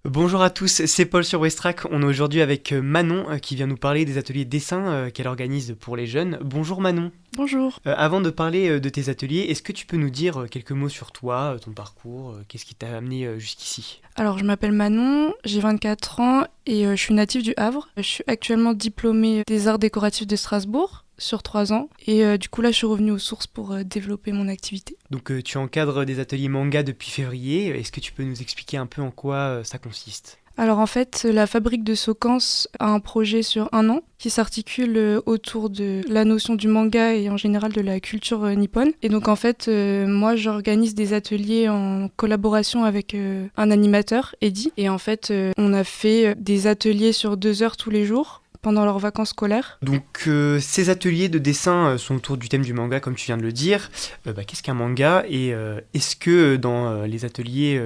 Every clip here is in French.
Bonjour à tous, c'est Paul sur Westrack. On est aujourd'hui avec Manon qui vient nous parler des ateliers dessin qu'elle organise pour les jeunes. Bonjour Manon. Bonjour. Avant de parler de tes ateliers, est-ce que tu peux nous dire quelques mots sur toi, ton parcours, qu'est-ce qui t'a amené jusqu'ici? Alors, je m'appelle Manon, j'ai 24 ans et je suis native du Havre. Je suis actuellement diplômée des arts décoratifs de Strasbourg sur 3 ans. Et du coup, là, je suis revenue aux sources pour développer mon activité. Donc tu encadres des ateliers manga depuis février. Est-ce que tu peux nous expliquer un peu en quoi ça consiste? Alors en fait, la fabrique de Socans a un projet sur 1 an qui s'articule autour de la notion du manga et en général de la culture nippone. Et donc en fait, moi j'organise des ateliers en collaboration avec un animateur, Eddy. Et en fait, on a fait des ateliers sur 2 heures tous les jours pendant leurs vacances scolaires. Donc ces ateliers de dessin sont autour du thème du manga comme tu viens de le dire. Qu'est-ce qu'un manga et est-ce que dans les ateliers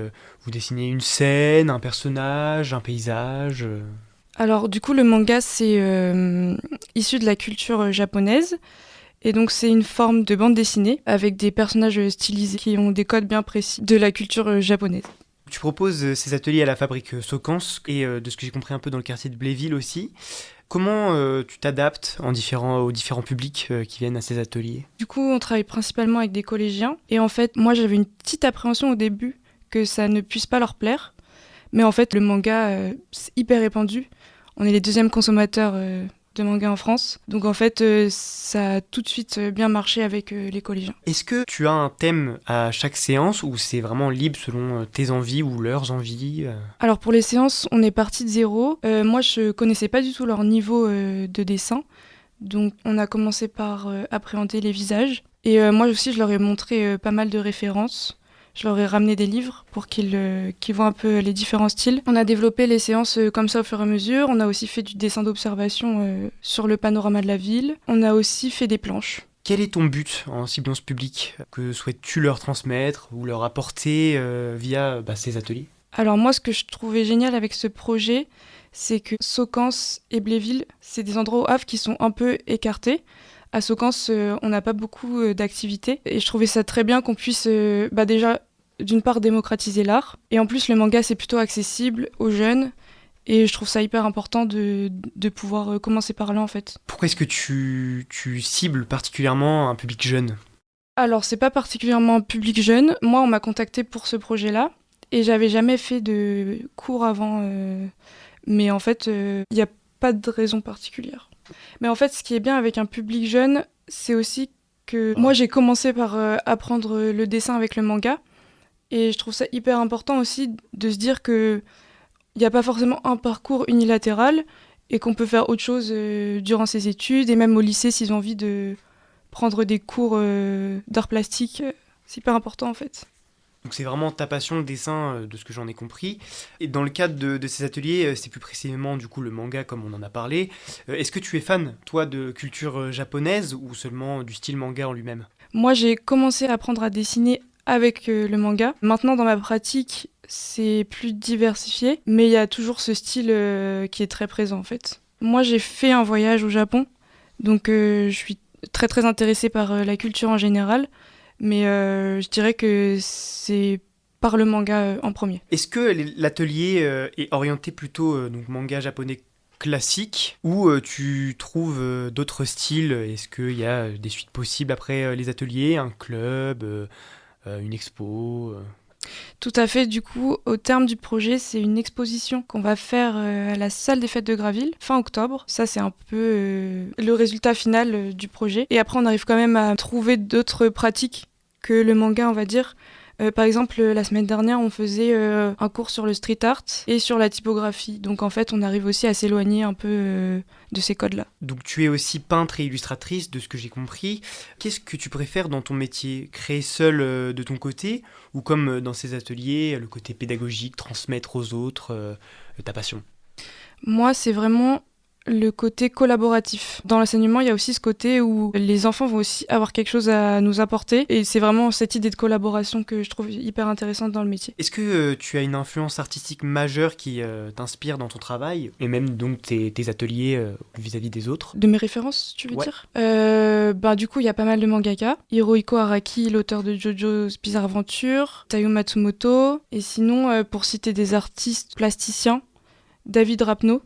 vous dessinez une scène, un personnage, un paysage Alors du coup, le manga c'est issu de la culture japonaise. Et donc c'est une forme de bande dessinée avec des personnages stylisés qui ont des codes bien précis de la culture japonaise. Tu proposes ces ateliers à la fabrique Socans et de ce que j'ai compris un peu dans le quartier de Bléville aussi. Comment tu t'adaptes aux différents publics qui viennent à ces ateliers? Du coup, on travaille principalement avec des collégiens. Et en fait, moi j'avais une petite appréhension au début que ça ne puisse pas leur plaire. Mais en fait, le manga, c'est hyper répandu. On est les deuxièmes consommateurs de manga en France. Donc en fait, ça a tout de suite bien marché avec les collégiens. Est-ce que tu as un thème à chaque séance ou c'est vraiment libre selon tes envies ou leurs envies Alors pour les séances, on est parti de zéro. Moi, je connaissais pas du tout leur niveau de dessin. Donc on a commencé par appréhender les visages. Et moi aussi, je leur ai montré pas mal de références. Je leur ai ramené des livres pour qu'ils voient un peu les différents styles. On a développé les séances comme ça au fur et à mesure. On a aussi fait du dessin d'observation sur le panorama de la ville. On a aussi fait des planches. Quel est ton but en ciblant ce public? Que souhaites-tu leur transmettre ou leur apporter via ces ateliers? Alors moi, ce que je trouvais génial avec ce projet, c'est que Socans et Bléville, c'est des endroits au Havre qui sont un peu écartés. À Socans, on n'a pas beaucoup d'activités. Et je trouvais ça très bien qu'on puisse déjà, d'une part, démocratiser l'art. Et en plus, le manga, c'est plutôt accessible aux jeunes. Et je trouve ça hyper important de pouvoir commencer par là, en fait. Pourquoi est-ce que tu cibles particulièrement un public jeune? Alors, c'est pas particulièrement un public jeune. Moi, on m'a contacté pour ce projet-là. Et j'avais jamais fait de cours avant. Mais en fait, il n'y a pas de raison particulière. Mais en fait, ce qui est bien avec un public jeune, c'est aussi que moi, j'ai commencé par apprendre le dessin avec le manga. Et je trouve ça hyper important aussi de se dire qu'il n'y a pas forcément un parcours unilatéral et qu'on peut faire autre chose durant ses études et même au lycée s'ils ont envie de prendre des cours d'art plastique. C'est hyper important en fait. Donc c'est vraiment ta passion le dessin, de ce que j'en ai compris. Et dans le cadre de ces ateliers, c'est plus précisément du coup le manga comme on en a parlé. Est-ce que tu es fan, toi, de culture japonaise ou seulement du style manga en lui-même? Moi, j'ai commencé à apprendre à dessiner avec le manga. Maintenant, dans ma pratique, c'est plus diversifié, mais il y a toujours ce style qui est très présent en fait. Moi, j'ai fait un voyage au Japon, donc je suis très très intéressée par la culture en général, mais je dirais que c'est par le manga en premier. Est-ce que l'atelier est orienté plutôt donc manga japonais classique ou tu trouves d'autres styles? Est-ce qu'il y a des suites possibles après les ateliers, un club, une expo Tout à fait, du coup, au terme du projet, c'est une exposition qu'on va faire à la salle des fêtes de Graville, fin octobre. Ça, c'est un peu le résultat final du projet. Et après, on arrive quand même à trouver d'autres pratiques que le manga, on va dire. Par exemple, la semaine dernière, on faisait un cours sur le street art et sur la typographie. Donc en fait, on arrive aussi à s'éloigner un peu de ces codes-là. Donc tu es aussi peintre et illustratrice, de ce que j'ai compris. Qu'est-ce que tu préfères dans ton métier? Créer seul de ton côté ou comme dans ces ateliers, le côté pédagogique, transmettre aux autres ta passion? Moi, c'est vraiment le côté collaboratif. Dans l'enseignement, il y a aussi ce côté où les enfants vont aussi avoir quelque chose à nous apporter. Et c'est vraiment cette idée de collaboration que je trouve hyper intéressante dans le métier. Est-ce que tu as une influence artistique majeure qui t'inspire dans ton travail et même donc tes ateliers vis-à-vis des autres? De mes références, tu veux Ouais. dire Du coup, il y a pas mal de mangaka. Hirohiko Araki, l'auteur de JoJo's Bizarre Adventure, Taiyo Matsumoto. Et sinon, pour citer des artistes plasticiens, David Rapneau,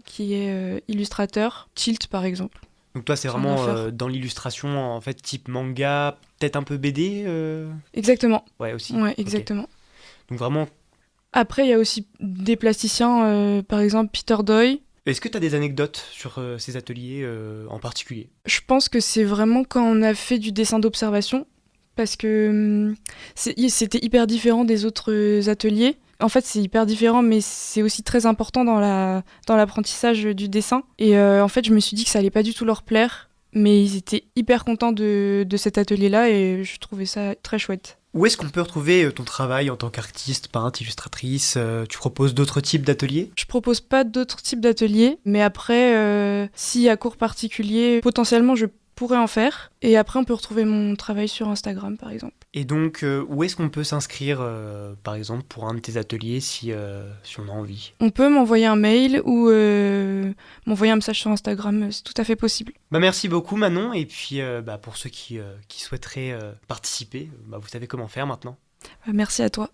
qui est illustrateur. Tilt, par exemple. Donc toi, c'est Rien vraiment à faire. dans l'illustration, en fait, type manga, peut-être un peu BD Exactement. Ouais, aussi. Ouais, Ok. exactement. Donc vraiment, Après, il y a aussi des plasticiens, par exemple Peter Doyle. est-ce que tu as des anecdotes sur ces ateliers en particulier? Je pense que c'est vraiment quand on a fait du dessin d'observation, parce que c'était hyper différent des autres ateliers. En fait, c'est hyper différent, mais c'est aussi très important dans l'apprentissage du dessin. Et en fait, je me suis dit que ça allait pas du tout leur plaire, mais ils étaient hyper contents de cet atelier-là et je trouvais ça très chouette. Où est-ce qu'on peut retrouver ton travail en tant qu'artiste, peintre, illustratrice? Tu proposes d'autres types d'ateliers? Je propose pas d'autres types d'ateliers, mais après, s'il y a cours particuliers, potentiellement je pourrais en faire. Et après, on peut retrouver mon travail sur Instagram, par exemple. Et donc, où est-ce qu'on peut s'inscrire, par exemple, pour un de tes ateliers si on a envie? On peut m'envoyer un mail ou m'envoyer un message sur Instagram, c'est tout à fait possible. Bah merci beaucoup Manon, et puis pour ceux qui souhaiteraient participer, vous savez comment faire maintenant. Merci à toi.